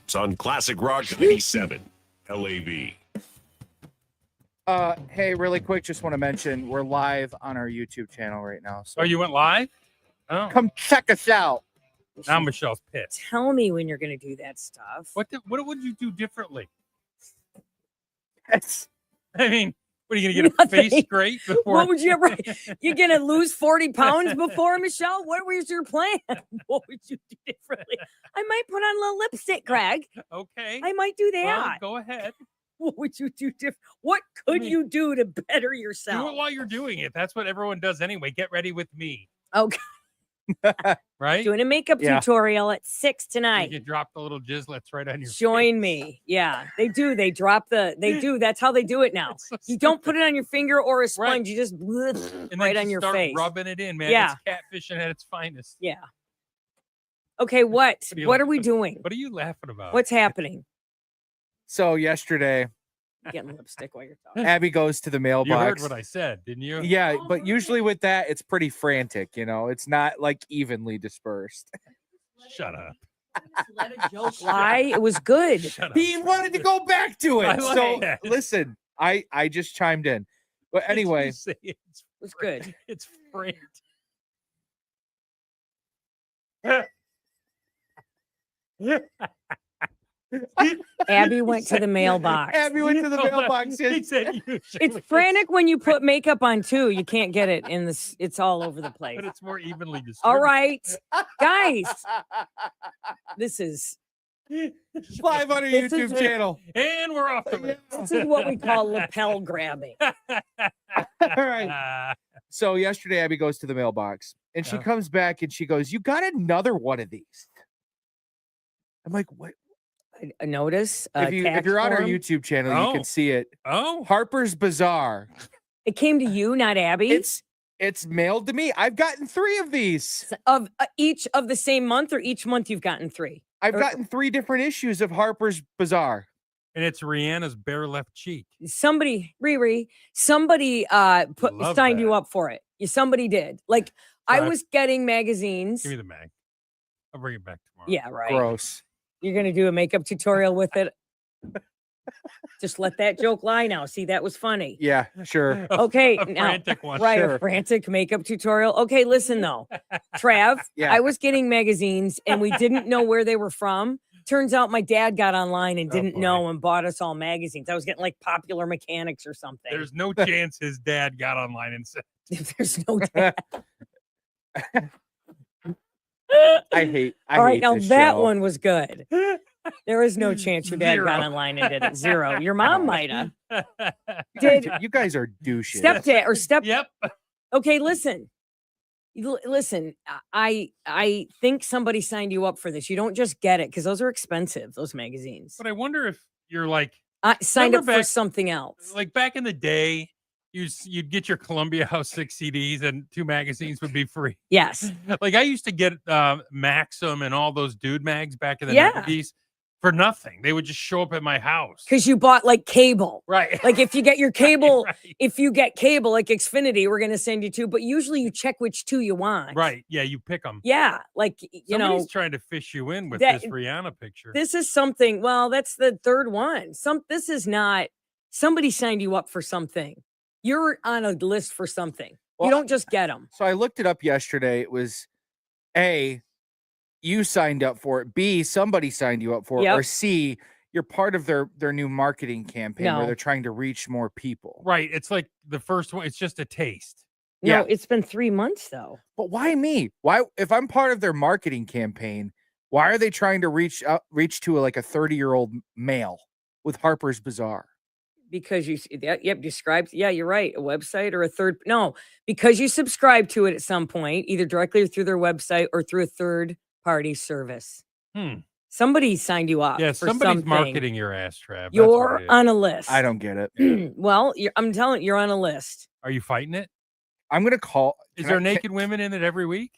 It's on Classic Rock 97 LAB. Hey, really quick, just want to mention we're live on our YouTube channel right now. So Oh, you went live? Oh, come check us out. now Michelle's pissed. Tell me when you're going to do that stuff. What would you do differently? It's, I mean, what are you going to get a face Nothing. scrape before? What would you ever? You're going to lose 40 pounds before, Michelle? What was your plan? What would you do differently? I might put on a little lipstick, Greg. Okay. I might do Well, that. go ahead. What would you do different? What could you do to better Do yourself? it while you're doing it. That's what everyone does anyway. Get ready with me. Okay. Right? Doing a makeup tutorial at 6 tonight. You can drop the little jizzlets right on your Join face. me. Yeah, they do. They drop they do. That's how they do it now. It's so You don't stupid. put it on your finger or a sponge. Right. You just And then right just on your start face. rubbing it in, man. Yeah. It's catfishing at its finest. Yeah. Okay, what? do you What are laugh- we doing? What are you laughing about? What's happening? so yesterday, Getting lipstick while you're talking. Abby goes to the You mailbox. heard what I said, didn't you? Yeah, but usually with that, it's pretty frantic. You know, it's not like evenly dispersed. Shut up. Let a joke lie. It was good. Shut up. He wanted to go back to I it. like So that. listen, I just chimed in. But Did you anyway, say It was good. It's frantic. Abby went to the mailbox. Abby went to the mailbox. He Yes. said usually. It's frantic when you put makeup on too. You can't get it in this. It's all over the place. But it's more evenly distributed. All right, guys. This is Live on our This is YouTube it. channel. And we're off the rails. this is what we call lapel grabbing. All right. So yesterday, Abby goes to the mailbox and she Yeah. comes back and she goes, "You got another one of these?" I'm like, "What?" A notice. If you're on our YouTube channel, you Oh. can see it. Oh, Harper's Bazaar. It came to you, not Abby. It's mailed to me. I've gotten 3 of these. Of each of the same month, or each month you've gotten 3. I've Or- gotten 3 different issues of Harper's Bazaar. and it's Rihanna's bare left cheek. Somebody, somebody Love signed you that. up for it. Somebody did. Like I Right. was getting magazines. Give me the mag. I'll bring it back tomorrow. Yeah, right. Gross. You're gonna do a makeup tutorial with it. Just let that joke lie now. See, that was funny. Yeah, sure. Okay, A now frantic one. right, Sure. a frantic makeup tutorial. Okay, listen though, Trav, Yeah. I was getting magazines and we didn't know where they were from. Turns out my dad got online and Oh, didn't boy. know and bought us all magazines. I was getting like Popular Mechanics or something. There's no chance his dad got online and said, There's no dad. I hate All right, now this that show. one was good. There is no chance your dad got Zero. online and did it. 0. Your mom might have. Did Did you guys are douches. stepdad or step? Yep. Okay, listen. Listen, I think somebody signed you up for this. You don't just get it because those are expensive. Those magazines. But I wonder if you're like I signed up Remember for back- something else. like back in the day, you'd get your Columbia House 6 CDs and 2 magazines would be free. Yes. Like I used to get Maxim and all those dude mags back in the Yeah. 90s for nothing. They would just show up at my house. Because you bought like cable. Right. Like if you get your cable, Right. if you get cable like Xfinity, we're gonna send you 2. But usually you check which 2 you want. Right. Yeah, you pick them. Yeah. Like you know, Somebody's trying to fish you in with that- this Rihanna picture. this is something. Well, that's the third one. This is not somebody signed you up for something. You're on a list for something. Well, You don't just get them. So I looked it up yesterday. It was A, you signed up for it. B, somebody signed you up for it. Yep. Or C, you're part of their new marketing campaign where No. they're trying to reach more people. Right. It's like the first one. It's just a taste. No, Yeah. it's been 3 months though. But why me? Why, if I'm part of their marketing campaign, why are they trying to reach to like a 30-year-old male with Harper's Bazaar? Because you described. Yeah, you're right. A website or a third. No, because you subscribe to it at some point, either directly through their website or through a third party service. Hmm. Somebody signed you up. Yeah, for somebody's something. marketing your ass, Trav. That's what You're it is. on a list. I don't get it. Well, I'm telling you, you're on a list. Are you fighting it? I'm gonna call. Is can there I- naked women in it every week?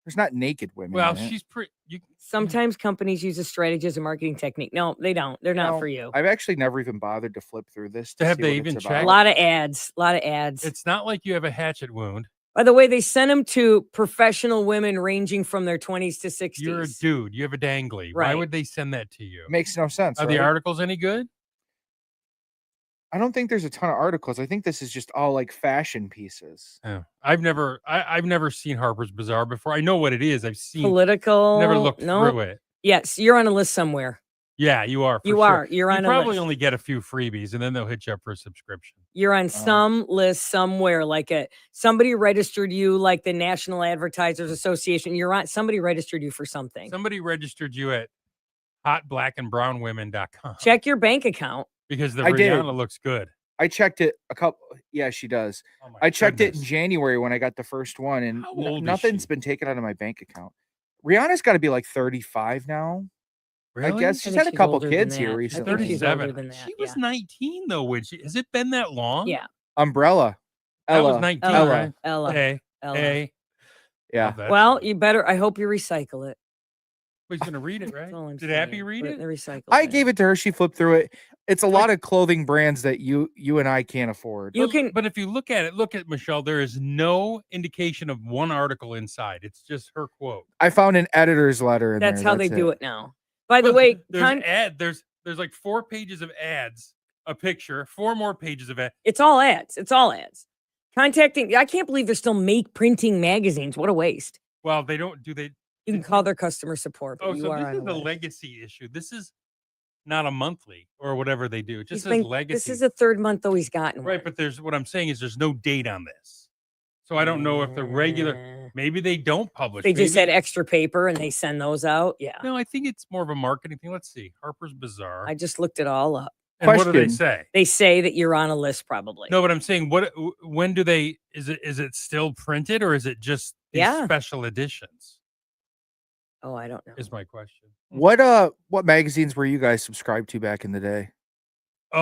There's not naked women. Well, in it. she's pretty. Sometimes companies use a strategy as a marketing technique. No, they don't. They're not No, for you. I've actually never even bothered to flip through this. To Have see they what even it's checked? A about. lot of ads. A lot of ads. It's not like you have a hatchet wound. By the way, they sent them to professional women ranging from their 20s to 60s. You're a dude. You have a dangly. Why Right. would they send that to you? Makes no sense. Are Right? the articles any good? I don't think there's a ton of articles. I think this is just all like fashion pieces. Oh, I've never seen Harper's Bazaar before. I know what it is. I've seen Political. never looked Nope. through it. Yes, you're on a list somewhere. Yeah, you are. For You sure. are. You're you on a probably list. only get a few freebies, and then they'll hit you up for a subscription. You're on some list somewhere, like somebody registered you, like the National Advertisers Association. You're on. Somebody registered you for something. Somebody registered you at hotblackandbrownwomen.com. Check your bank account. Because the I did. Rihanna looks good. I checked it a couple. Yeah, she does. Oh my I checked it in goodness. January when I got the first one, and How old is nothing's she? been taken out of my bank account. Rihanna's got to be like 35 now. Really? I guess I she's think had a couple older than kids here that. I recently. think she's older 37. than that. She was 19 though. When has it been that long? Yeah. Umbrella. That was Ella. 19, Ella. right? Ella. Hey, Ella. hey. Yeah. Love that Well, shit. you better. I hope you recycle it. He's gonna read it, right? That's all I'm Did Abby saying. read Put it? in the recycle. I bin. gave it to her. She flipped through it. It's a lot of clothing brands that you and I can't afford. You But- can- But if you look at it, look at Michelle. There is no indication of one article inside. It's just her quote. I found an editor's letter in That's there. how they do it now. By the Well, way, there's like 4 pages of ads, a picture, 4 more pages of ads. it's all ads. It's all ads. Contacting. I can't believe they're still printing magazines. What a waste. Well, they don't do they. You can call their customer support. But Oh, you so are this on is a list. legacy issue. This is not a monthly or whatever they do. It just He's says been- legacy. This is the third month though he's gotten right, one. but there's what I'm saying is there's no date on this. So I don't know if the regular Eh. maybe they don't publish. They just maybe- had extra paper and they send those out. Yeah. No, I think it's more of a marketing thing. Let's see. Harper's Bazaar. I just looked it all up. And what do they Question. say? They say that you're on a list probably. No, but I'm saying when do they is it still printed or is it just these Yeah. special editions? Oh, I don't know. Is my question. What magazines were you guys subscribed to back in the day? Oh,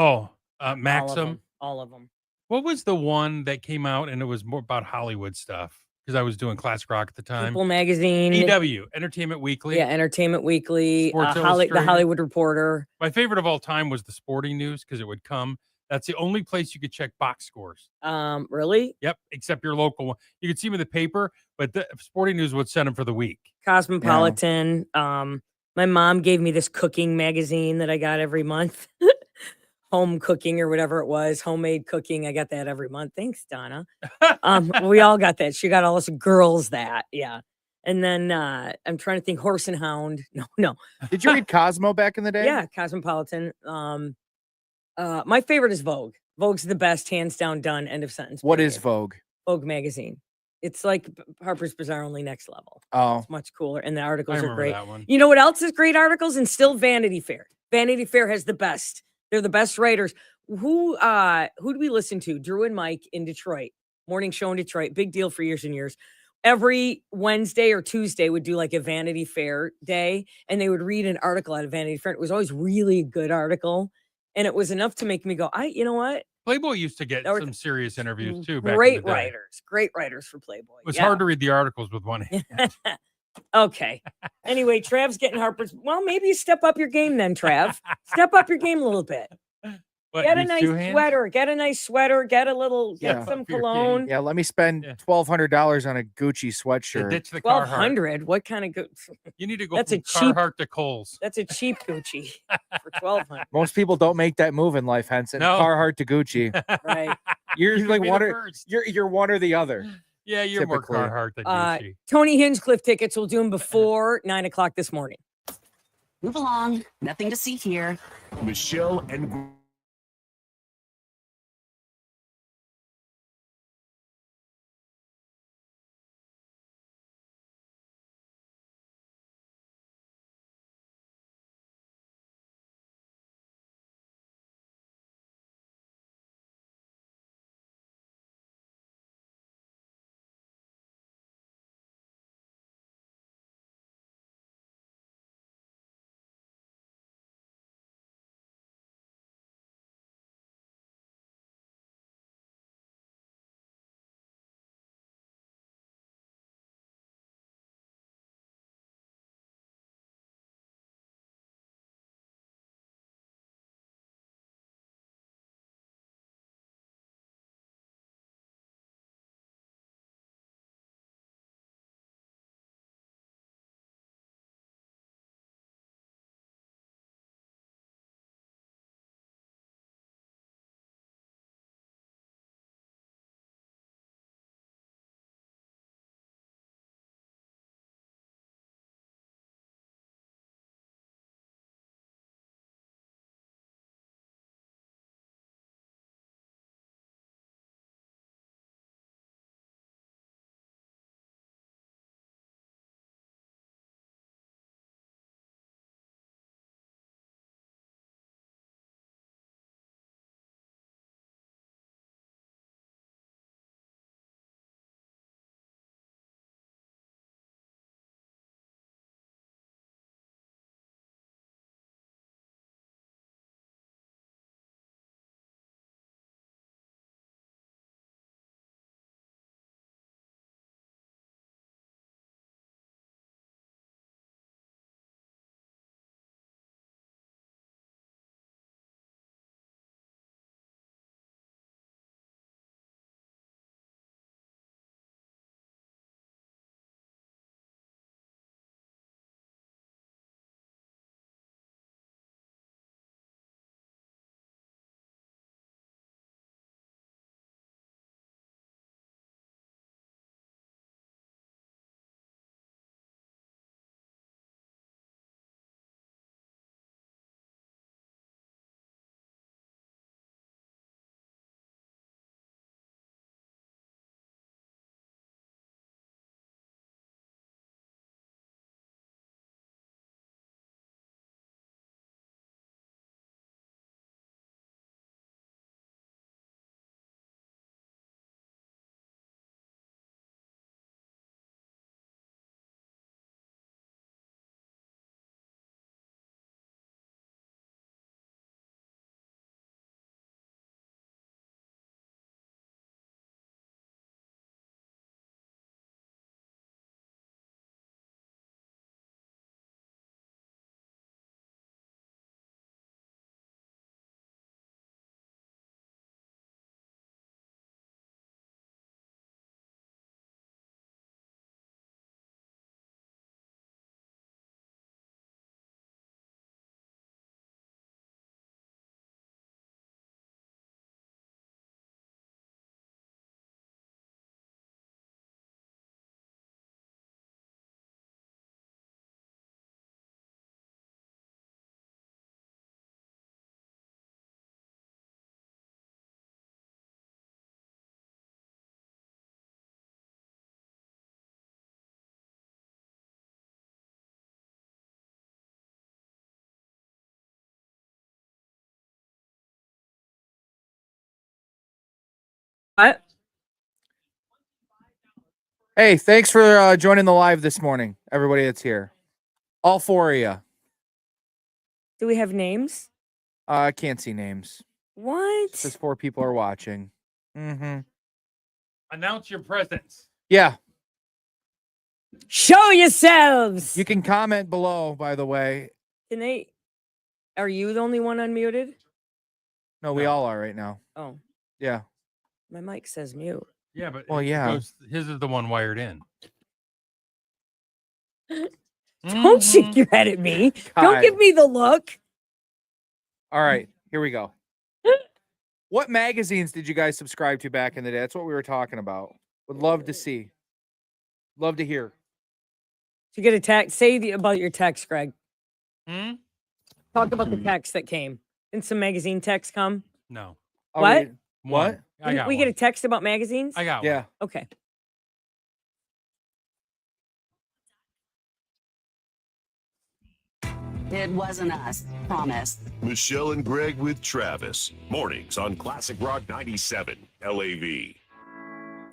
All of Maxim. them. All of them. What was the one that came out and it was more about Hollywood stuff? Because I was doing classic rock at the time. People Magazine. EW, Entertainment Weekly. Yeah, Entertainment Weekly. Sports The Illustrated. Hollywood Reporter. My favorite of all time was the Sporting News because it would come. That's the only place you could check box scores. Really? Yep, except your local one. You could see them in the paper, but the Sporting News would send them for the week. Cosmopolitan. My mom gave me this cooking magazine that I got every month. Home cooking or whatever it was, homemade cooking. I got that every month. Thanks, Donna. We all got that. She got all us girls that. Yeah. And then I'm trying to think Horse and Hound. No. Did you read Cosmo back in the day? Yeah, Cosmopolitan. My favorite is Vogue. Vogue's the best, hands down, done. End of sentence. What is period. Vogue? Vogue magazine? It's like Harper's Bazaar, only next level. Oh, It's much cooler, and the I articles are remember great. that one. You know what else is great articles? And still Vanity Fair. Vanity Fair has the best. They're the best writers. Who do we listen to? Drew and Mike in Detroit. Morning show in Detroit. Big deal for years and years. Every Wednesday or Tuesday would do like a Vanity Fair day, and they would read an article out of Vanity Fair. It was always really a good article, and it was enough to make me go, you know what? Playboy used to get There were some serious interviews too. Back Great in the day. great writers for Playboy. It was hard to read the articles with one hand. Okay. Anyway, Trav's getting Harper's. Well, maybe you step up your game then, Trav. Step up your game a little bit. What, Get a use nice two hands? sweater. Get a nice sweater. Get Yeah. some Up your game. cologne. yeah. Let me spend Yeah. $1,200 on a Gucci You sweatshirt. ditch the Carhartt. $1,200. What kind of good? You need to go That's from a cheap- Carhartt to Kohl's. That's a cheap Gucci for $1,200. Most people don't make that move in life, Henson. No. Carhartt to Gucci. Right. You're You like be one the or first. you're one or the other. Yeah, you're more typically. Carhartt than Uh, Gucci. Tony Hinchcliffe tickets. We'll do them before 9:00 this morning. Move along. Nothing to see here. Michelle and What? Hey, thanks for joining the live this morning, everybody that's here. All 4 of you. Do we have names? I can't see names. What? Just 4 people are watching. Mm-hmm. Announce your presence. Yeah. Show yourselves. You can comment below, by the way. Can they? Are you the only one unmuted? No, we No. all are right now. Oh, Yeah. my mic says mute. Yeah, but Well, it yeah. his is the one wired in. Don't shake your head at me. Don't God. give me the look. All right, here we go. What magazines did you guys subscribe to back in the day? That's what we were talking about. Would love to see. Love to hear. Did you get a text? Say about your text, Greg. Hmm? Talk about the text that came. Didn't some magazine text come? No. Are What? we- One. What? I Didn't got we one. get a text about magazines? I got Yeah. one. Okay. It wasn't us. Promise. Michelle and Greg with Travis. Mornings on Classic Rock 97 LAV.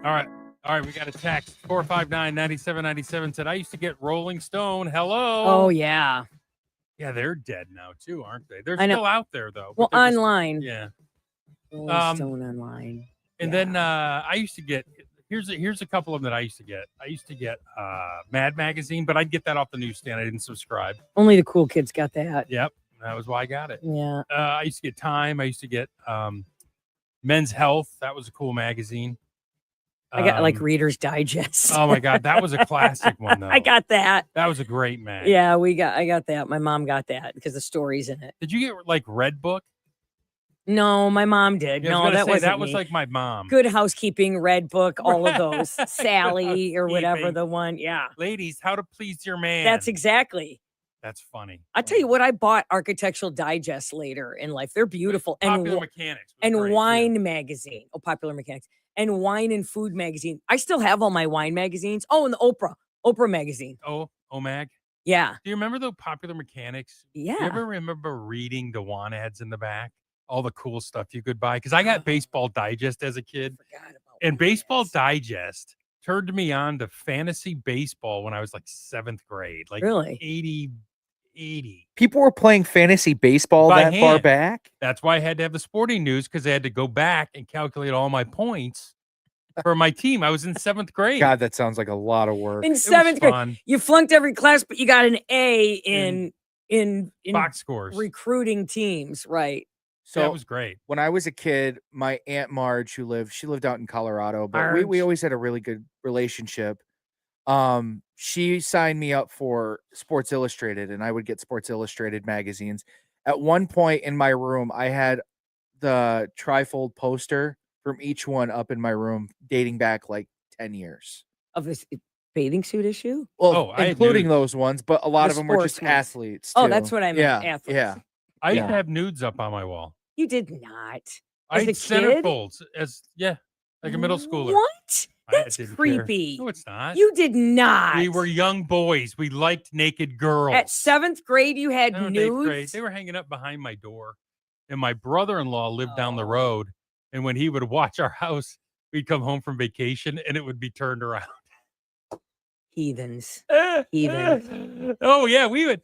All right. All right. We got a text. 459-9797 said, I used to get Rolling Stone. Hello. Oh yeah. Yeah, they're dead now too, aren't they? They're I know. still out there though. Well, but they're just- online. yeah. Rolling Stone online. And then I used to get here's a couple of them that I used to get. I used to get Mad Magazine, but I'd get that off the newsstand. I didn't subscribe. Only the cool kids got that. Yep. That was why I got it. Yeah. I used to get Time. I used to get Men's Health. That was a cool magazine. I got like Um, Reader's Digest. Oh my God, that was a classic one though. I got that. That was a great mag. Yeah, I got that. My mom got that because the story's in it. Did you get like Red Book? No, my mom did. Yeah, I was No, gonna that say, wasn't that was me. like my mom. Good Housekeeping, Red Book, all of those. Sally or whatever Housekeeping. the one. Yeah, Ladies, how to please your man. that's exactly. That's funny. I'll tell you what, I bought Architectural Digest later in life. They're beautiful. Popular Mechanics. was And great, too. Wine Magazine. Oh, Popular Mechanics. And Wine and Food Magazine. I still have all my wine magazines. Oh, and the Oprah Magazine. Oh, OMAG. Yeah. Do you remember the Popular Mechanics? Yeah. Do you ever remember reading the want ads in the back? All the cool stuff you could buy. Because I got Baseball Digest as a kid. Forgot about And wine Baseball ads. Digest turned me on to fantasy baseball when I was like 7th grade. Like Really? 80. People were playing fantasy baseball By that far hand. back. That's why I had to have the sporting news because I had to go back and calculate all my points for my team. I was in 7th grade. God, that sounds like a lot of work. In It was 7th grade. fun. You flunked every class, but you got an A in Box scores. recruiting teams, right? So That was great. when I was a kid, my Aunt Marge, she lived out in Colorado, but we Marge. always had a really good relationship. She signed me up for Sports Illustrated, and I would get Sports Illustrated magazines. At one point in my room, I had the trifold poster from each one up in my room, dating back like 10 years. Of this bathing suit issue. Well, Oh, I had including nudes. those ones, but a lot The of them were just sports ones. athletes. Oh, too. that's what I meant, Yeah, athletes. yeah. I used to Yeah. have nudes up on my wall. You did not. I As had a kid? centerfolds like a middle schooler. What? I That's didn't care. creepy. No, it's not. You did not. We were young boys. We liked naked girls. At 7th grade. You had 7th, 8th grade, nudes. they were hanging up behind my door. And my brother-in-law lived down the Oh. road. And when he would watch our house, we'd come home from vacation and it would be turned around. Heathens. Oh, yeah. We would.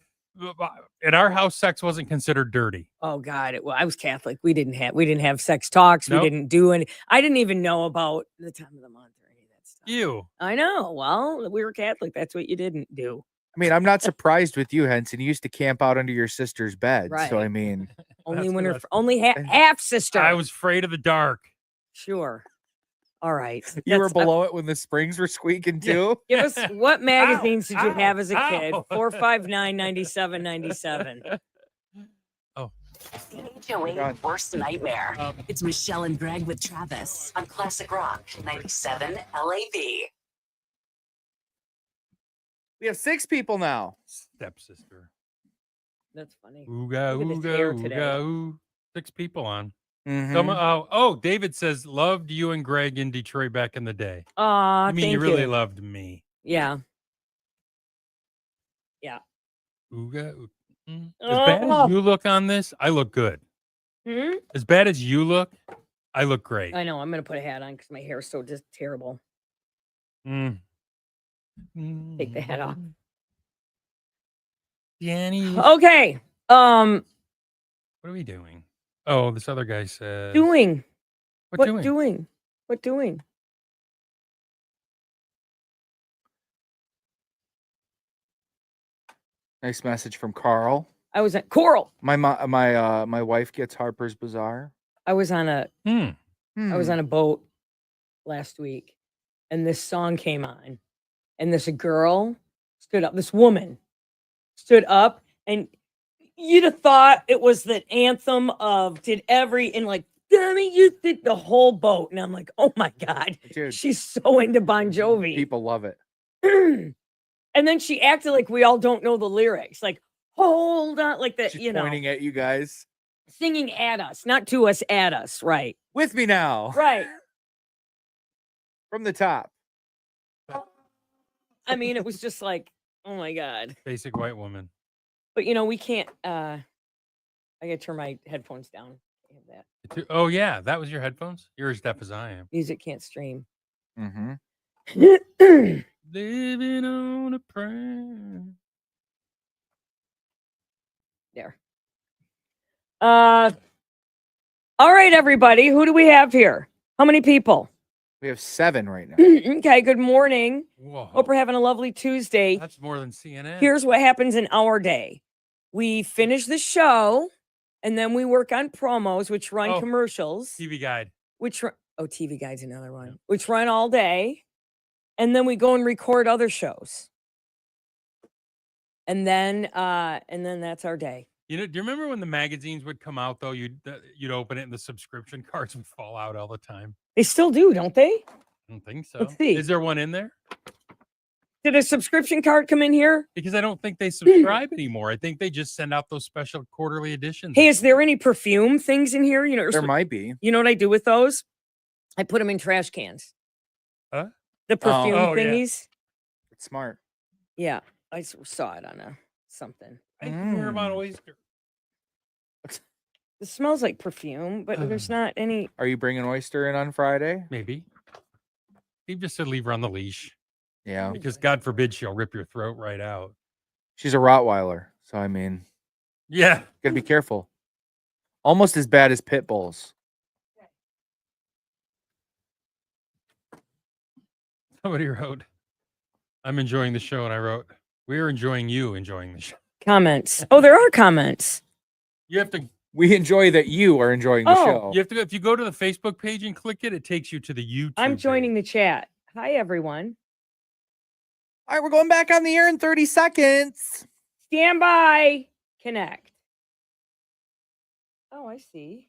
At our house, sex wasn't considered dirty. Oh God. Well, I was Catholic. We didn't have sex talks. Nope. We didn't do any. I didn't even know about the time of the month or any of that stuff. Ew. I know. Well, we were Catholic. That's what you didn't do. I mean, I'm not surprised with you, Henson. You used to camp out under your sister's bed. So, I Right. mean, Only That's when what her I- only half sister. I was afraid of the dark. Sure. All right. you were That's- below it when the springs were squeaking Yeah. too. Give us what magazines did you ow, have as a kid? ow. 459-9797. Skinny Joey, God. worst nightmare. Um, It's Michelle and Greg with Travis on Classic Rock 97 LAV. We have 6 people now. Stepsister. That's funny. Ooga, Look at this hair ooga, today. ooga, ooh. 6 people on. Mhm. David says, loved you and Greg in Detroit back in the day. Aw, I mean, thank you really you. loved me. Yeah. Ooga, oo- As bad Oh. as you look on this, I look good. Hmm? As bad as you look, I look great. I know. I'm gonna put a hat on because my hair is so just terrible. Mm. Take the hat off. Danny, Okay. what are we doing? Oh, this other guy says. Doing. What What doing? doing? What doing? Nice message from Carl. I was at Coral. My wife gets Harper's Bazaar. I was on a Hmm. I was on a boat last week, and this song came on, and this girl stood up. This woman stood up, and you'd have thought it was the anthem of and like, Dummy, you did the whole boat, and I'm like, oh my god, Dude, she's so into Bon Jovi. people love it. And then she acted like we all don't know the lyrics, like hold on, like that, She's pointing at you guys. singing at us, not to us, at us, right? With me now. Right. From the top. I mean, it was just like, oh my god. Basic white woman. But we can't. I gotta turn my headphones down. Can't have that. Oh yeah, that was your headphones. You're as deaf as I am. Music can't stream. Mm-hmm. Living on a prayer. There. All right, everybody. Who do we have here? How many people? We have 7 right now. Okay. Good morning. Whoa. Hope we're having a lovely Tuesday. That's more than CNN. Here's what happens in our day. We finish the show, and then we work on promos, which run Oh, commercials. TV Guide. TV Guide's another one, which run all day. And then we go and record other shows. And then that's our day. Do you remember when the magazines would come out though? You'd open it and the subscription cards would fall out all the time. They still do, don't they? I don't think so. Let's see. Is there one in there? Did a subscription card come in here? Because I don't think they subscribe anymore. I think they just send out those special quarterly editions. Hey, is there any perfume things in here? There might be. You know what I do with those? I put them in trash cans. Huh? The perfume Oh, yeah. thingies. It's smart. Yeah, I saw it on something. I hear about oyster. It smells like perfume, but there's not any. Are you bringing oyster in on Friday? Maybe. He just said leave her on the leash. Yeah. Because God forbid she'll rip your throat right out. She's a Rottweiler. So, I mean, Yeah. gotta be careful. Almost as bad as pit bulls. Somebody wrote, I'm enjoying the show. And I wrote, we're enjoying you enjoying the show. Comments. Oh, there are comments. You have to We enjoy that you are enjoying the show. You have to go, if you go to the Facebook page and click it, it takes you to the YouTube. I'm joining the chat. Hi, everyone. All right, we're going back on the air in 30 seconds. Stand by. Connect. Oh, I see.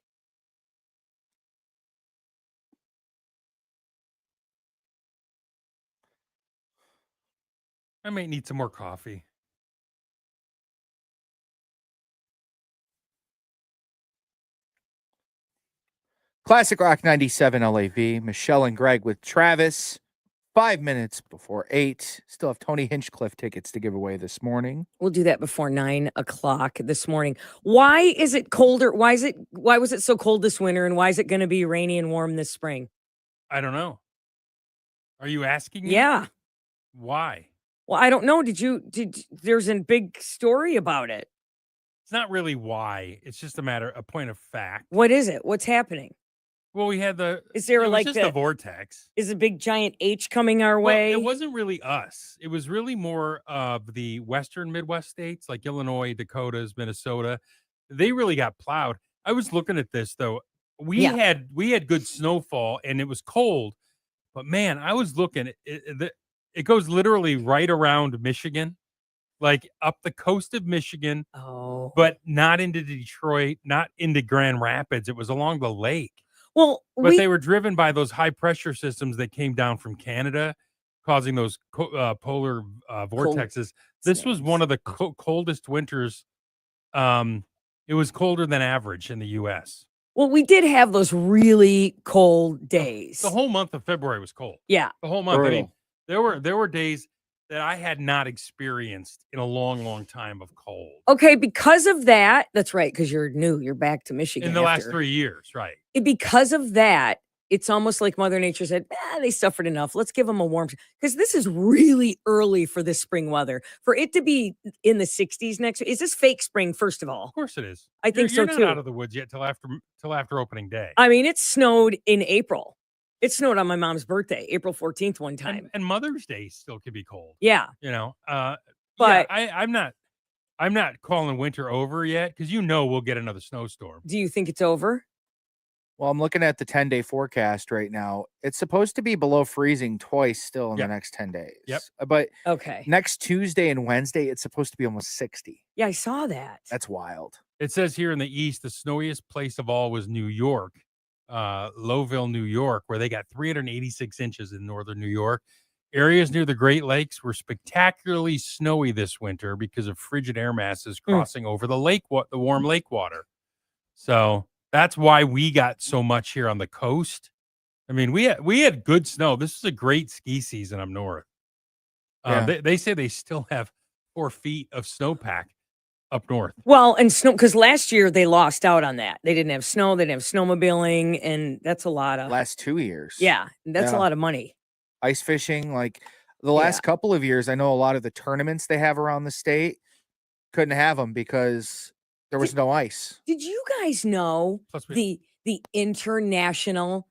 I might need some more coffee. Classic Rock 97 LAV. Michelle and Greg with Travis. 5 minutes before 8. Still have Tony Hinchcliffe tickets to give away this morning. We'll do that before 9 o'clock this morning. Why is it colder? Why was it so cold this winter? And why is it going to be rainy and warm this spring? I don't know. Are you asking me? Yeah. Why? Well, I don't know. There's a big story about it. It's not really why. It's just a point of fact. What is it? What's happening? Well, we had Is there it was like just a vortex? Is a big giant H coming our way? Well, it wasn't really us. It was really more of the western Midwest states like Illinois, Dakotas, Minnesota. They really got plowed. I was looking at this though. We had good snowfall and it was cold, but man, I was looking. It goes literally right around Michigan, like up the coast of Michigan. Oh, but not into Detroit, not into Grand Rapids. It was along the lake. Well, but they were driven by those high pressure systems that came down from Canada, causing those polar vortexes. This was one of the coldest winters. It was colder than average in the U.S. Well, we did have those really cold days. The whole month of February was cold. Yeah, the whole month. I mean, there were days. that I had not experienced in a long, long time of cold. Okay, because of that, that's right, because you're new. You're back to Michigan In the last after- 3 years, right. Because of that, it's almost like Mother Nature said, they suffered enough. Let's give them a warm, because this is really early for this spring weather. For it to be in the 60s next, is this fake spring, first of all? Of course it is. I think you're so, not too. out of the woods yet till after opening day. I mean, it snowed in April. It snowed on my mom's birthday, April 14th, one time. And Mother's Day still could be cold. Yeah. You know, But- I'm not calling winter over yet because we'll get another snowstorm. Do you think it's over? Well, I'm looking at the 10-day forecast right now. It's supposed to be below freezing twice still in Yep. the next 10 days. Yep. But Okay. next Tuesday and Wednesday, it's supposed to be almost 60. Yeah, I saw that. That's wild. It says here in the east, the snowiest place of all was New York, Lowville, New York, where they got 386 inches in northern New York. Areas near the Great Lakes were spectacularly snowy this winter because of frigid air masses crossing over the the warm lake water. So that's why we got so much here on the coast. I mean, we had good snow. This is a great ski season up north. Yeah. They say they still have 4 feet of snowpack up north. Well, and snow, because last year they lost out on that. They didn't have snow, they didn't have snowmobiling, and that's a lot of Last 2 years. yeah, that's a Yeah. lot of money. Ice fishing, like the last couple of years, I know a lot of the tournaments they have around the state couldn't have them because there was no ice. Did you guys know Plus we- the international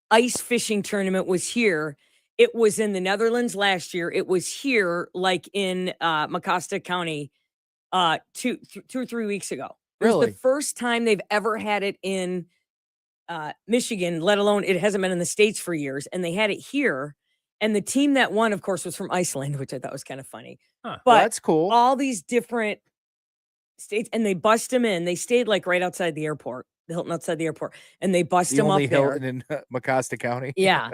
ice fishing tournament was here? It was in the Netherlands last year. It was here, like in Mecosta County, 2 or 3 weeks ago. It was Really? the first time they've ever had it in Michigan, let alone it hasn't been in the States for years. And they had it here. And the team that won, of course, was from Iceland, which I thought was kind of funny. Huh. But Well, that's cool. all these different states, and they bust them in. They stayed like right outside the airport, the Hilton outside the airport, and they bust The them only up there. Hilton in Mecosta County. Yeah,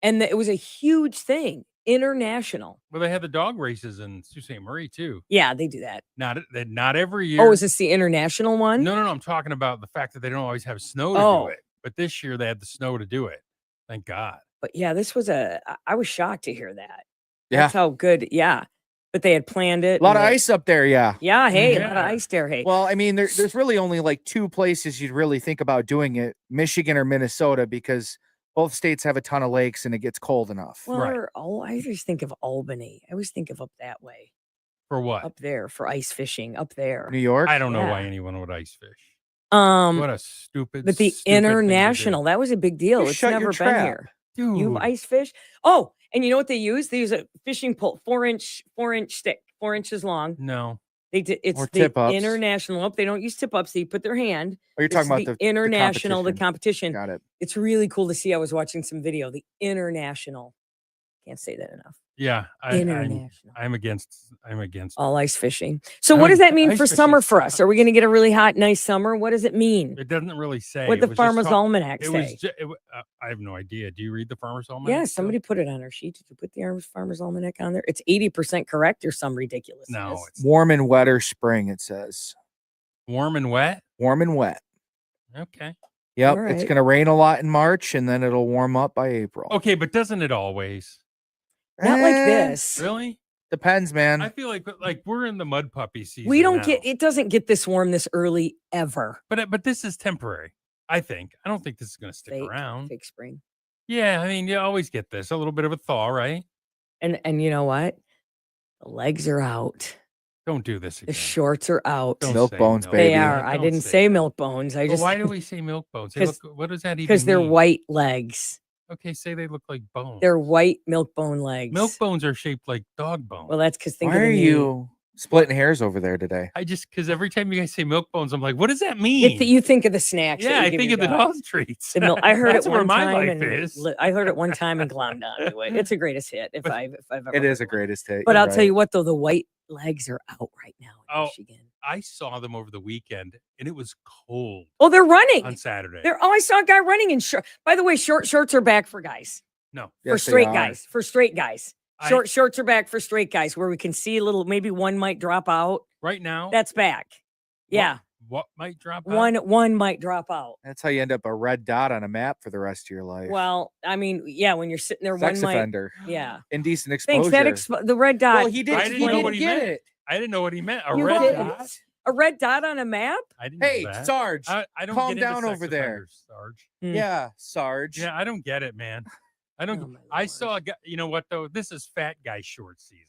and it was a huge thing, international. Well, they had the dog races in Sault Ste. Marie too. Yeah, they do that. Not every year. Oh, is this the international one? No. I'm talking about the fact that they don't always have snow to Oh. do it. But this year they had the snow to do it. Thank God. But yeah, this was I was shocked to hear that. Yeah. That's how good. Yeah, but they had planned it. A lot of and they- ice up there, yeah. Yeah, hey, a lot of Yeah. ice there. Hey, Well, I mean, there's really only like 2 places you'd really think about doing it, Michigan or Minnesota, because both states have a ton of lakes and it gets cold enough. well, right. I always think of Albany. I always think of up that way, For what? up there for ice fishing. Up there. New York? I don't know why Yeah. anyone would ice fish. What a stupid. But the stupid thing to do. international, that was a big deal. Just It's shut your never been trap. here. Dude. You ice fish. Oh, and you know what they use? They use a fishing pole, 4-inch stick, 4 inches long. No. They did. It's Or the tip-ups. international. Nope, they don't use tip ups. They put their hand. Are you This talking is about the international, the competition. Got it. It's really cool to see. I was watching some video. The international. Can't say that enough. Yeah. International. I'm against. All ice fishing. So what does that mean Ice for fishing summer for us? sucks. Are we going to get a really hot, nice summer? What does it mean? It doesn't really say. What It the was just Farmer's talk- Almanac It was. say? I have no idea. Do you read the Farmer's Almanac? Yeah, still? somebody put it on our sheet. Did you put the Farmer's Almanac on there? It's 80% correct or some ridiculousness. No, it's Warm and wetter spring, it says. warm and wet. Warm and wet. Okay. Yep. All It's right. going to rain a lot in March and then it'll warm up by April. Okay, but doesn't it always? Not like Eh, this. Really? Depends, man. I feel like we're in the mud puppy season. We don't now. get it doesn't get this warm this early ever. But this is temporary. I think. I don't think this is going to stick Fake, around. fake spring. Yeah, I mean, you always get this, a little bit of a thaw, right? And you know what? The legs are out. Don't do this The again. shorts are out. Don't Milk say bones, milk. baby. They are. I Don't didn't say that. milk bones. I But just why do we say milk bones? They 'Cause- look, what does that even because they're mean? white legs. Okay, say they look like bones. They're white milk bone legs. Milk bones are shaped like dog bones. Well, that's because think Why of the are knee. you splitting hairs over there today? I just because every time you guys say milk bones, I'm like, what does that mean? You think of the snacks. that yeah, you I give think your of the dog. dog treats. I heard That's it where one my time life and is. I heard it one time and glommed onto it. It's a greatest hit if But I've ever. It is heard a one. greatest hit. But you're I'll tell right. you what, though, the white legs are out right now in Oh, Michigan. I saw them over the weekend, and it was cold Oh, they're running. on Saturday. I saw a guy running in short. By the way, short shorts are back for guys. No, Yes, For they straight are. guys. For straight guys. I- Short shorts are back for straight guys where we can see a little, maybe one might drop out. right now. That's back. Yeah. what might drop out? One might drop out. That's how you end up a red dot on a map for the rest of your life. Well, I mean, yeah, when you're sitting there, Sex one might. offender. Yeah. Indecent exposure. Thanks. The red dot. Well, he didn't. I He didn't know didn't what he get meant. it. I didn't know what he meant. A You red didn't. dot? A red dot on a map? I didn't Hey, know that. Sarge. I don't calm get into down sex over there. offenders, Sarge. Mm. Yeah, Sarge. Yeah, I don't get it, man. I don't. Oh, my I Lord. saw a guy. You know what though? This is fat guy short season.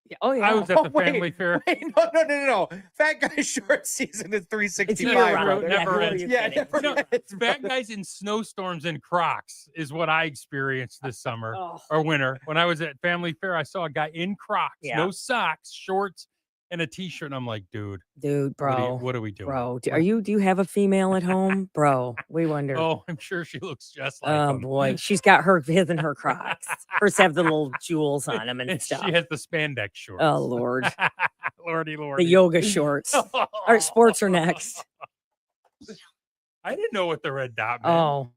Yeah. Oh yeah. I was at the wait, family fair. Wait, no. Fat guy short season is 365. It's year Never round. round, Yeah, never who are ends. you Yeah, kidding? never No, ends, Fat brother. guys in snowstorms and Crocs is what I experienced this summer Oh, or winter. When I was at family fair, I saw a guy in Crocs, Yeah. no socks, shorts, and a t-shirt. And I'm like, dude, dude, bro. what are we doing? Bro, do you have a female at home? Bro, we wonder. Oh, I'm sure she looks just like Oh him. boy, she's got his and her Crocs. Hers have the little jewels on them and And stuff. she has the spandex shorts. Oh Lord, Lordy. the yoga shorts. All right, sports are next. I didn't know what the red dot meant. Oh,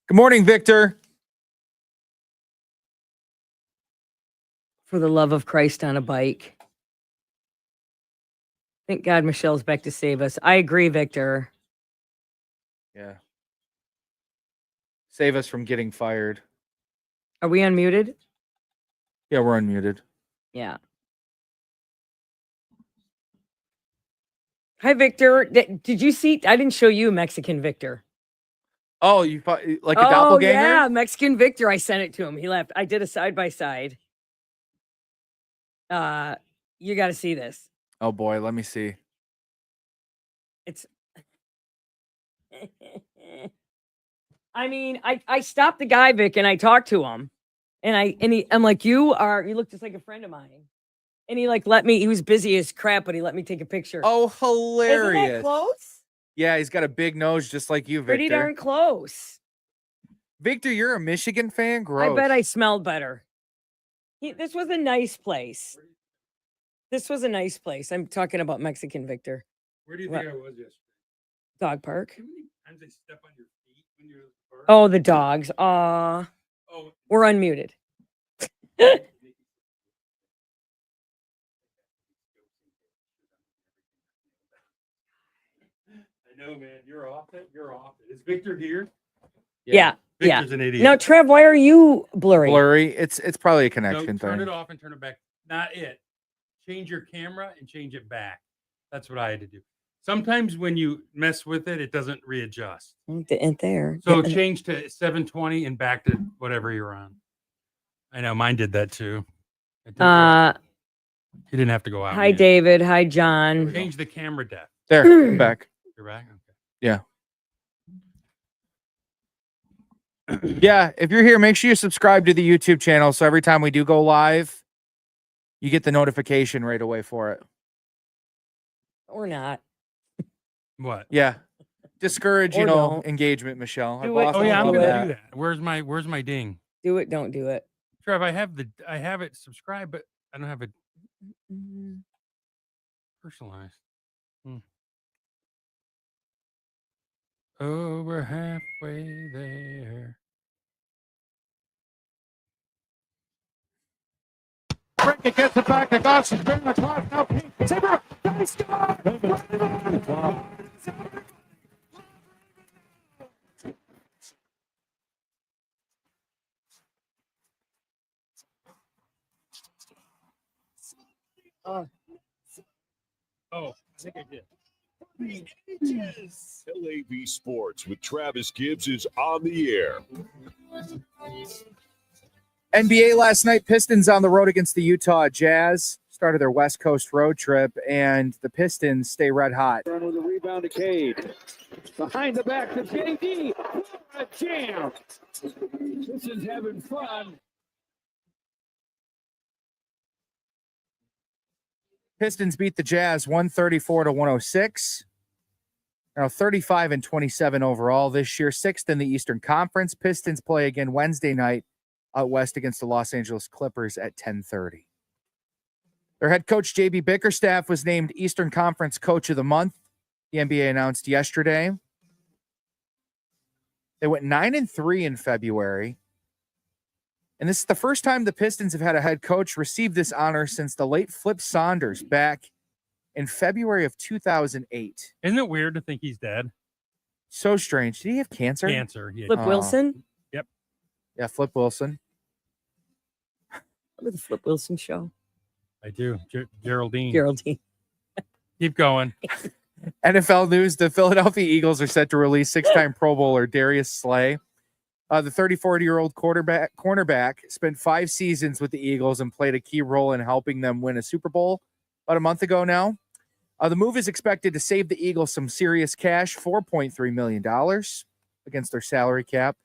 Good morning, Victor. for the love of Christ on a bike. Thank God Michelle's back to save us. I agree, Victor. Yeah. Save us from getting fired. Are we unmuted? Yeah, we're unmuted. Yeah. Hi, Victor. Did you see? I didn't show you Mexican Victor. Oh, you fought like a Oh, doppelganger? yeah, Mexican Victor. I sent it to him. He left. I did a side by side. You got to see this. Oh boy, let me see. It's. I mean, I stopped the guy, Vic, and I talked to him, I'm like, you look just like a friend of mine, and he like let me. He was busy as crap, but he let me take a picture. Oh, Isn't hilarious. that close? Yeah, he's got a big nose just like you, Victor. Pretty darn close. Victor, you're a Michigan fan? Gross. I bet I smelled better. This was a nice place. This was a nice place. I'm talking about Mexican Victor. Where do you What? think I was yesterday? Dog park. How many times they step on your feet when you're at the park? Oh, the dogs. Oh, We're unmuted. I know, man. You're off it. You're off it. Is Victor here? Yeah. Yeah. Victor's an idiot. No, Trev, why are you blurry? Blurry. It's probably a No, connection turn thing. it off and turn it back. Not it. Change your camera and change it back. That's what I had to do. Sometimes when you mess with it, it doesn't readjust. Ain't there. So change to 720 and back to whatever you're on. I know mine did that too. It did that. You didn't have to go out. Hi, man. David. Hi, John. Change the camera depth. There, I'm back. You're back. Okay. Yeah, if you're here, make sure you subscribe to the YouTube channel so every time we do go live, you get the notification right away for it. Or not. What? Yeah. Discourage, Or don't. engagement, Michelle. Our Do it. boss Oh is yeah, I'm loving gonna that. do that. Where's my ding? Do it. Don't do it. Trev, I have it subscribed, but I don't have it Mm. personalized. Oh, we're halfway there. Gregg gets it back to Gossel's been the clock now. Zimmer, they score! Oh, I think I did. LAV Sports with Travis Gibbs is on the air. NBA last night, Pistons on the road against the Utah Jazz. Started their West Coast road trip, and the Pistons stay red hot. Run with a rebound to Cade. Behind the back to JD. What a jam! This is having fun. Pistons beat the Jazz 134-106. Now 35-27 overall this year, 6th in the Eastern Conference. Pistons play again Wednesday night out west against the Los Angeles Clippers at 10:30. Their head coach, JB Bickerstaff, was named Eastern Conference Coach of the Month. The NBA announced yesterday. They went 9-3 in February. And this is the first time the Pistons have had a head coach receive this honor since the late Flip Saunders back in February of 2008. Isn't it weird to think he's dead? So strange. Did he have cancer? Cancer. Yeah. Flip Wilson. Yeah, Flip Wilson. Remember the Flip Wilson show? I do. Geraldine. Geraldine. Keep going. NFL news, the Philadelphia Eagles are set to release 6-time Pro Bowler Darius Slay. The 34-year-old cornerback spent 5 seasons with the Eagles and played a key role in helping them win a Super Bowl about a month ago now. The move is expected to save the Eagles some serious cash, $4.3 million against their salary cap.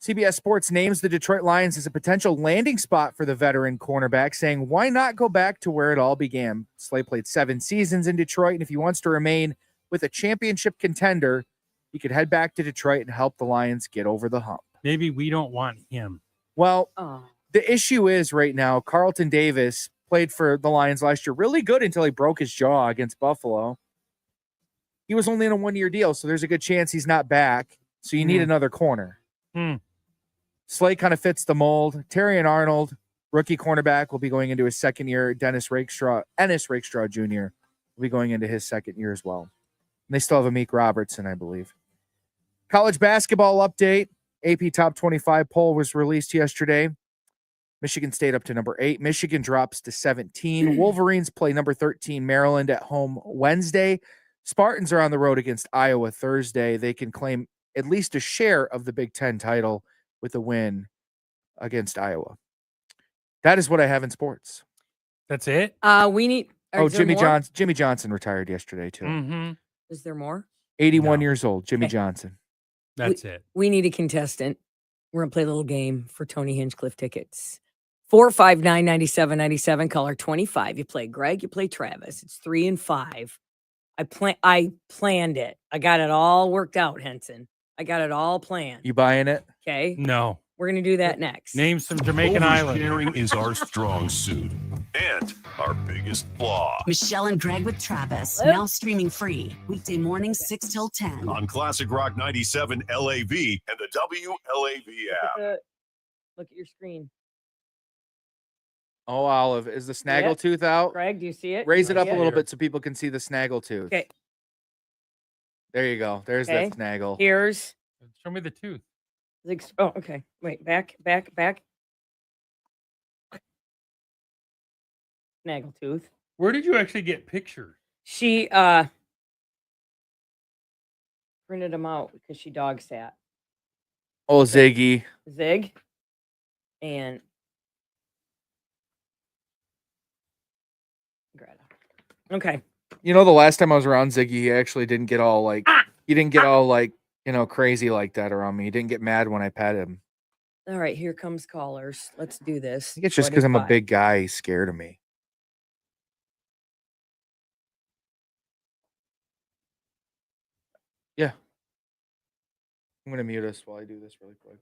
CBS Sports names the Detroit Lions as a potential landing spot for the veteran cornerback, saying, why not go back to where it all began? Slay played 7 seasons in Detroit, and if he wants to remain with a championship contender, he could head back to Detroit and help the Lions get over the hump. Maybe we don't want him. Well, Oh. the issue is right now, Carlton Davis played for the Lions last year really good until he broke his jaw against Buffalo. He was only in a 1-year deal, so there's a good chance he's not back. So you need another corner. Slay kind of fits the mold. Terrion Arnold, rookie cornerback, will be going into his second year. Ennis Rakestraw Jr. will be going into his second year as well. And they still have Amik Robertson, I believe. College basketball update. AP Top 25 poll was released yesterday. Michigan State up to number 8. Michigan drops to 17. Wolverines play number 13 Maryland at home Wednesday. Spartans are on the road against Iowa Thursday. They can claim at least a share of the Big Ten title with a win against Iowa. That is what I have in sports. That's it? We need. Jimmy Johnson retired yesterday too. Mm-hmm. Is there more? 81 No. years old, Jimmy Okay. Johnson. That's it. We need a contestant. We're gonna play a little game for Tony Hinchcliffe tickets. 459-9797, caller 25. You play Greg, you play Travis. It's 3 and 5. I planned it. I got it all worked out, Henson. I got it all planned. You buying it? Okay. No. We're gonna do that next. Name some Jamaican Island. Oversharing is our strong suit and our biggest flaw. Michelle and Greg with Travis. Now streaming free. Weekday mornings 6 till 10. On Classic Rock 97 LAV and the WLAV app. Look at your screen. Oh, Olive, is the snaggletooth out? Greg, do you see it? Raise You it up see a little bit so people can see the snaggletooth. Okay. There you go. There's Okay. that snaggle. Here's Show me the tooth. oh, okay. Wait, back. Snaggletooth. Where did you actually get pictures? She printed them out because she dog sat. Oh, Ziggy. Zig. And Greta. Okay. You know, the last time I was around Ziggy, he actually didn't get all like, he didn't get all like, crazy like that around me. He didn't get mad when I pet him. All right, here comes callers. Let's do this. I think it's just because I'm a 25. big guy. He's scared of me. Yeah. I'm going to mute us while I do this really quick.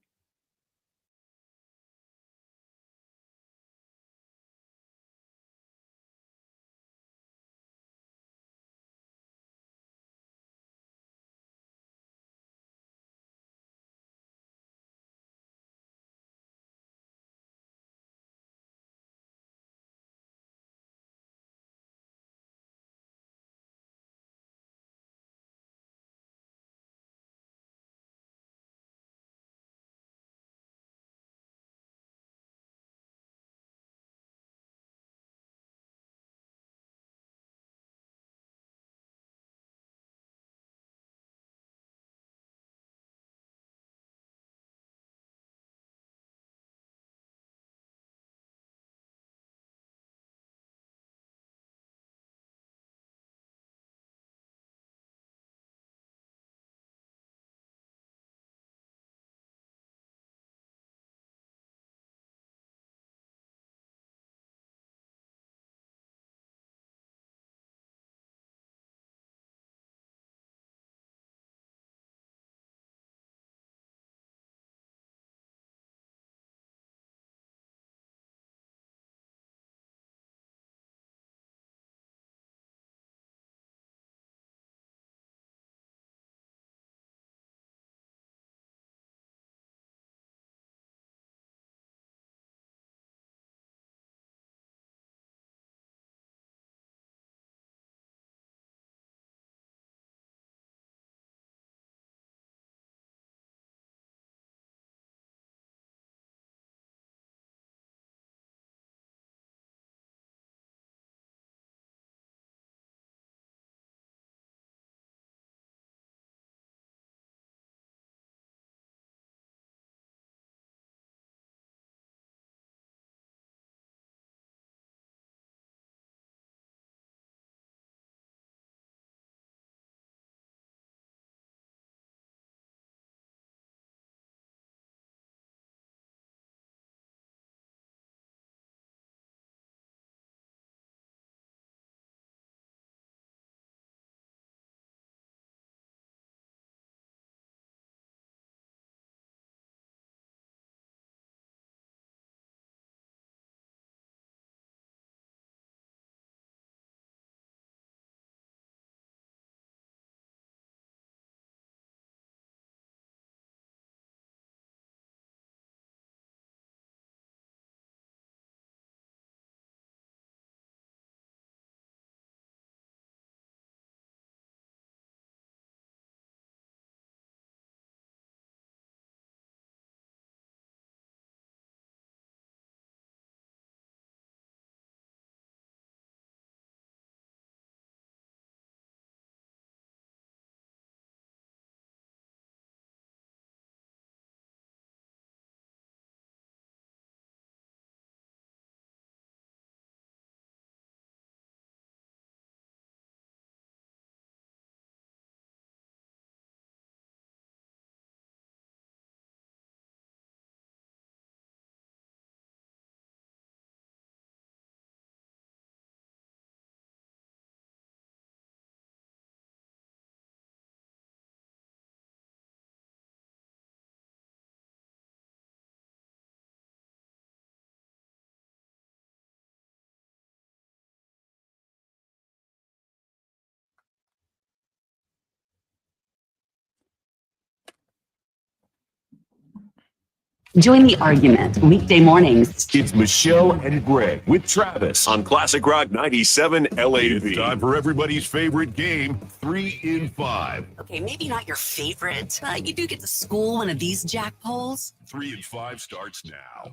Join the argument weekday mornings. It's Michelle and Greg with Travis on Classic Rock 97 LAV. It's time for everybody's favorite game, 3 in 5. Okay, maybe not your favorite, but you do get to school one of these jack poles. 3 in 5 starts now.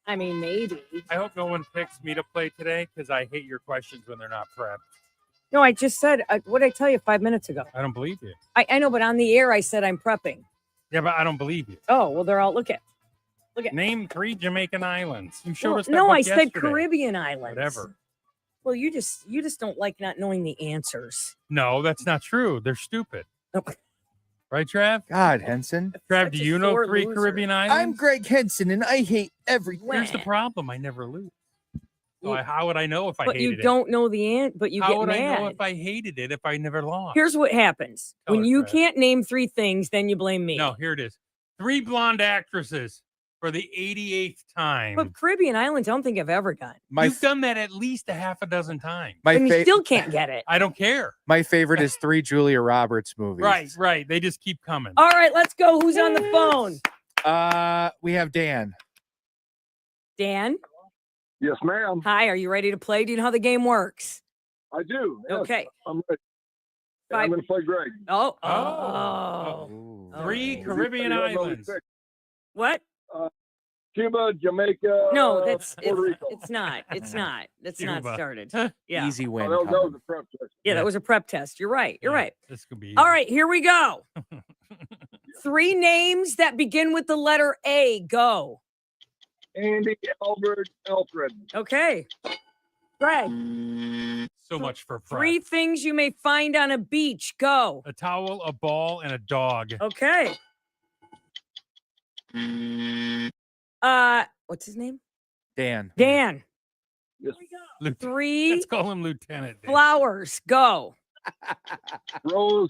I mean, maybe. I hope no one picks me to play today because I hate your questions when they're not prepped. No, I just said, what did I tell you 5 minutes ago? I don't believe you. I know, but on the air, I said I'm prepping. Yeah, but I don't believe you. Oh, well, they're all, look at. Name 3 Jamaican islands. You showed us that No, book I said yesterday. Caribbean islands. Whatever. Well, you just don't like not knowing the answers. No, that's not true. They're stupid. Okay. Right, Trav? God, Henson. Trav, Such do a you know sore 3 loser. Caribbean I'm islands? Greg Henson, and I hate everything. Here's the problem. I never lose. So You- how would I know if I But hated you don't know the answer, but you it? How get would mad. I know if I hated it if I never lost? Here's what happens. Tell When her, you Brad. can't name 3 things, then you blame me. No, here it is. 3 blonde actresses for the 88th time. But Caribbean islands, I don't think I've ever done. You've done that at least a half a dozen times. my And you fa- still can't get it. I don't care. my favorite is 3 Julia Roberts movies. Right. They just keep coming. All right, let's go. Who's on the phone? We have Dan. Dan? Yes, ma'am. Hi, are you ready to play? Do you know how the game works? I do. Yes, Okay. I'm ready. Five- I'm going to play Greg. Oh. Oh. 3 Okay. Caribbean islands. What? Cuba, Jamaica. No, that's Puerto Rico. it's not. It's not. It's not Cuba. started. Yeah. Easy win. Oh, that Colin. was a prep test. Yeah, that was a prep test. You're right. You're Yeah, right. This could be All easy. right, here we go. 3 names that begin with the letter A. Go. Andy, Albert, Alfred. Okay. Greg, So much for prep. 3 things you may find on a beach. Go. A towel, a ball, and a dog. Okay. What's his name? Dan. Dan. Yes. 3 Let's call him Lieutenant. Dan. flowers. Go. Rose,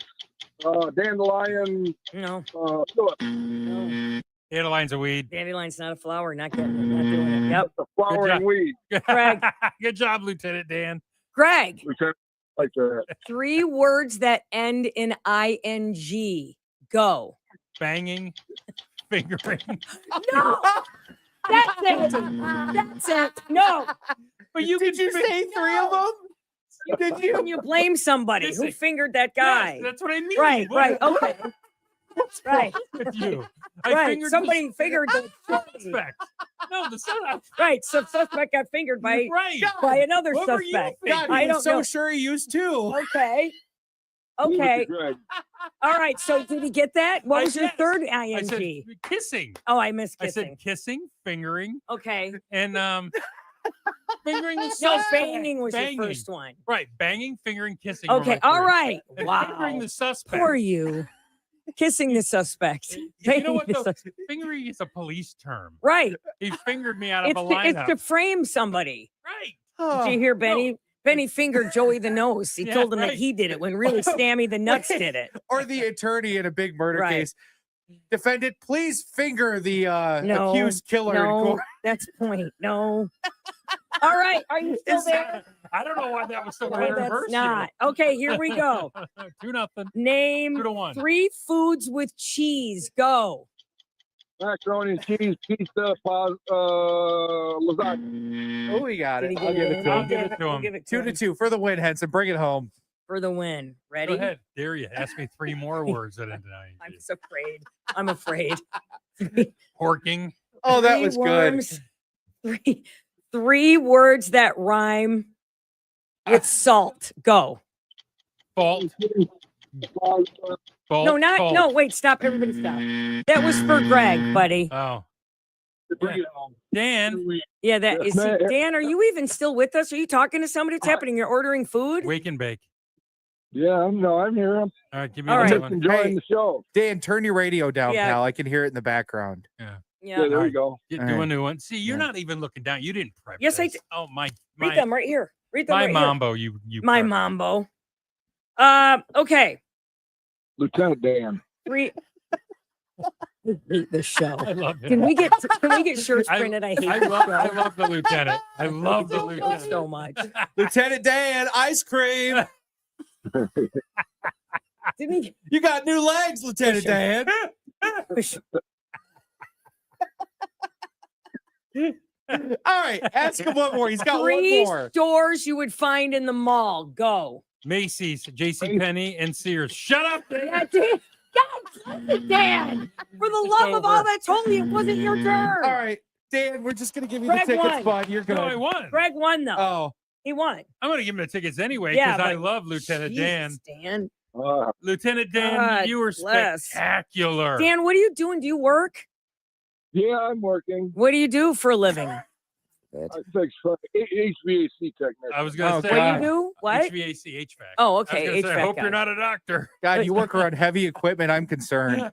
dandelion, No. Philip. No. Dandelion's a weed. Dandelion's not a flower. Not getting it. Not doing it. Yep. The flowering job. weed. Greg. Good job, Lieutenant Dan. Greg. Lieutenant, like that. 3 words that end in ing. Go. Banging, fingering. No. That's it. That's it. No. But you Did you say 3 of them? Did you? When you blame somebody who Listen. fingered that guy. Yes, that's what I mean. Right. What- Right. Okay. What's Right. wrong with you? I Right. fingered Somebody the figured the suspect. No, the suspect. right. So suspect got fingered by Right. another What were you suspect. thinking? God, I he was don't so know. sure he used 2. Okay. Move it Okay. to Greg. All right. So did he get that? What I was your guess. third ing? I said kissing. Oh, I missed I kissing. said kissing, fingering, Okay. and fingering the No, suspect. banging was Banging. your first one. Right, banging, fingering, kissing. were Okay. my All three. right. And Wow. fingering the suspect. Poor you. Kissing the suspect. You know Banging what the though? suspect. Fingering is a police term. Right. He fingered me out of It's a to, it's lineup. to frame somebody. Right. Did you hear Benny? Benny fingered Joey the nose. He Yeah, told him that right. he did it when really Sammy the nuts did it. Or the attorney in a big murder Right. case. Defendant, please finger the No, accused killer in No, court. that's point. No. All right. Are you still there? I don't know why that was so No, that's controversial. not. Okay, here we go. 2-0. Name 2-1. 3 foods with cheese. Go. Macaroni and cheese, pizza, lasagna. Oh, we got Did it. he I'll get give it? it to I'll him. give it to We'll him. give it 2 to him 2 for the win, Henson. Bring it home. for the win. Ready? Go ahead. Dare you. Ask me 3 more words that end in I'm ing. so afraid. I'm afraid. Porking. Oh, that 3 was good. worms, 3 words that rhyme with salt. Go. Fault. Fault. No, not fault. no. Wait, stop. Everybody, stop. That was for Greg, buddy. Oh. Bring it home. Dan, Yeah, that Yes, is. ma'am. Dan, are you even still with us? Are you talking to somebody? What's happening? You're ordering food? wake and bake. Yeah, I'm here. I'm All right, give me All another right. one. enjoying Hey. the show. Dan, turn your radio down, Yeah. pal. I can hear it in the background. Yeah. Yeah, there we go. Get, All do a right. new one. See, you're Yeah. not even looking down. You didn't prep. Yes, I this. did. Oh my, Read my, them right here. Read them my right mambo. You My prepped. mambo. Okay. Lieutenant Dan. 3. I hate this show. I love it. Can we get shirts I- printed? I hate I this love, show. I love the lieutenant. I love the so lieutenant. much. Lieutenant Dan, ice cream. Didn't he? You got new legs, Lieutenant Dan. All right, ask him one more. He's got Three one more. stores you would find in the mall. Go. Macy's, JCPenney, and Sears. Shut up, Dan. Yeah, Dan. God bless it, Dan. For the love of all that's holy, it wasn't your turn. All right, Dan, we're just gonna give you Greg the tickets, won. bud. You're good. No, I won. Greg won, though. Oh, He won. I'm going to give him the tickets anyway Yeah, because I but love Lieutenant Dan. Jesus, Dan. Lieutenant Dan, God you were bless. spectacular. Dan, what are you doing? Do you work? Yeah, I'm working. What do you do for a living? I fix HVAC technician. I was going to Oh, say, What do you do? What? HVAC, HVAC. Oh, I was okay. gonna say, I HVAC hope guy. you're not a doctor. God, you work around heavy equipment. I'm concerned.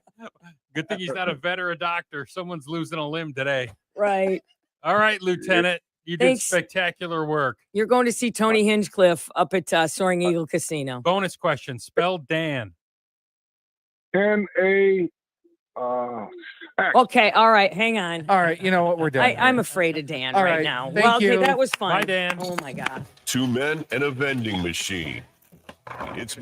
Good thing he's not a vet or a doctor. Someone's losing a limb today. Right. All right, Lieutenant. You did Thanks. spectacular work. You're going to see Tony Hinchcliffe up at Soaring Eagle Casino. Bonus question. Spell Dan. NA. Okay. All right. Hang on. All right, you know what? We're done. I'm afraid of Dan All right right, now. thank Well, okay, you. that was fun. Bye, Dan. Oh, my God. 2 men and a vending machine. It's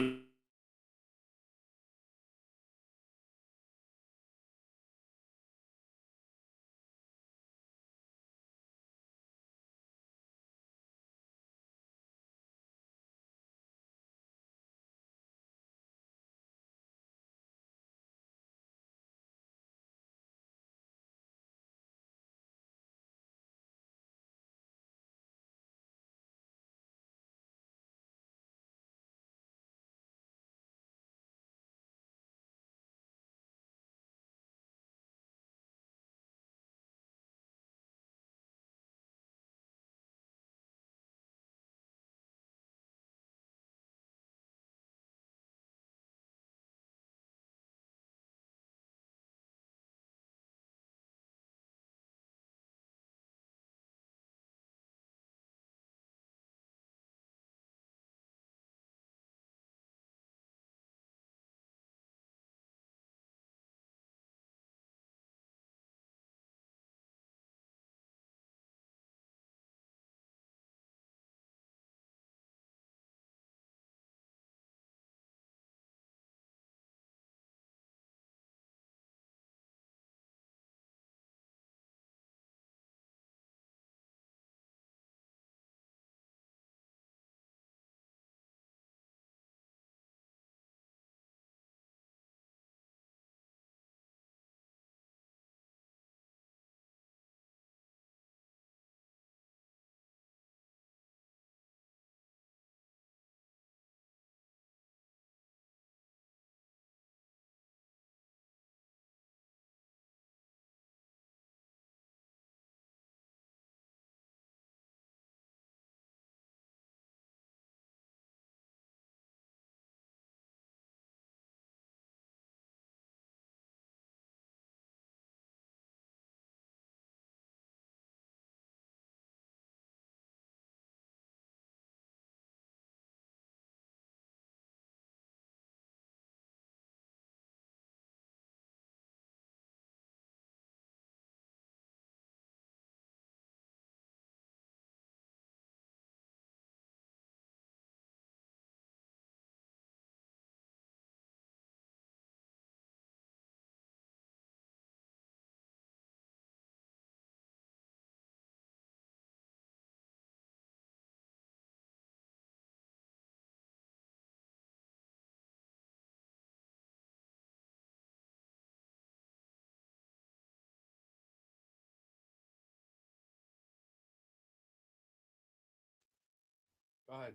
Go ahead.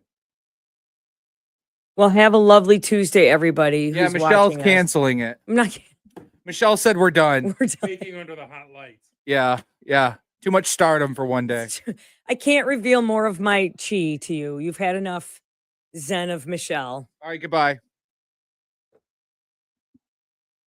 Well, have a lovely Tuesday, everybody. Yeah, who's Michelle's watching us. canceling it. I'm not. Michelle said we're done. We're done. Taking under the hot lights. Yeah, yeah. Too much stardom for one day. I can't reveal more of my chi to you. You've had enough Zen of Michelle. All right, goodbye.